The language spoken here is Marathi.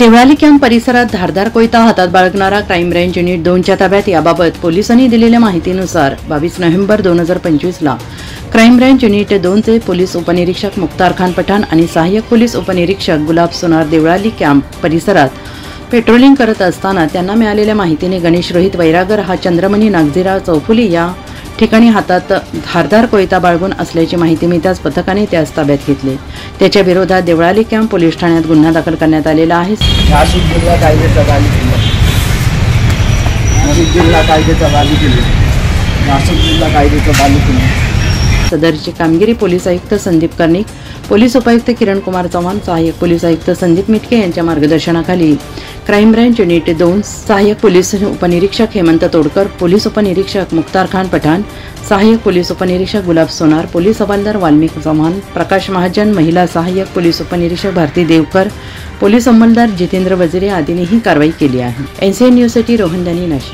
देवळाली कॅम्प परिसरात धारदार कोयता हातात बाळगणारा क्राईम ब्रँच युनिट 2च्या ताब्यात। याबाबत पोलिसांनी दिलेल्या माहितीनुसार 22 नोव्हेंबर 2025 ला क्राईम ब्रँच युनिट 2चे पोलीस उपनिरीक्षक मुख्तार खान पठाण आणि सहाय्यक पोलीस उपनिरीक्षक गुलाब सोनार देवळाली कॅम्प परिसरात पेट्रोलिंग करत असताना त्यांना मिळालेल्या माहितीने गणेश रोहित वैरागर हा चंद्रमणी नागजीराव चौफुली या ठिकाणी हातात धारदार कोयता बाळगून असल्याची माहिती मिळताच पथकाने त्यास ताब्यात घेतले। त्याच्या विरोधात देवळाली कॅम्प पोलीस ठाण्यात गुन्हा दाखल करण्यात आलेला आहे। नाशिक जिल्हा कायद्याचा सदरची कामगिरी पोलीस आयुक्त संदीप कर्णिक, पोलीस उपायुक्त किरण कुमार चव्हाण, सहाय्यक पोलीस आयुक्त संदीप मिटके यांच्या मार्गदर्शनाखाली क्राईम ब्रँच युनिट 2 सहाय्यक पोलीस उपनिरीक्षक हेमंत तोडकर, पोलीस उपनिरीक्षक मुख्तार खान पठाण, सहाय्यक पोलीस उपनिरीक्षक गुलाब सोनार, पोलीस हवालदार वाल्मिक चव्हाण, प्रकाश महाजन, महिला सहाय्यक पोलीस उपनिरीक्षक भारती देवकर, पोलीस अंमलदार जितेंद्र वजिरे आदींनी ही कारवाई केली आहे। NCN न्यूजसाठी रोहन दानी, नाशिक।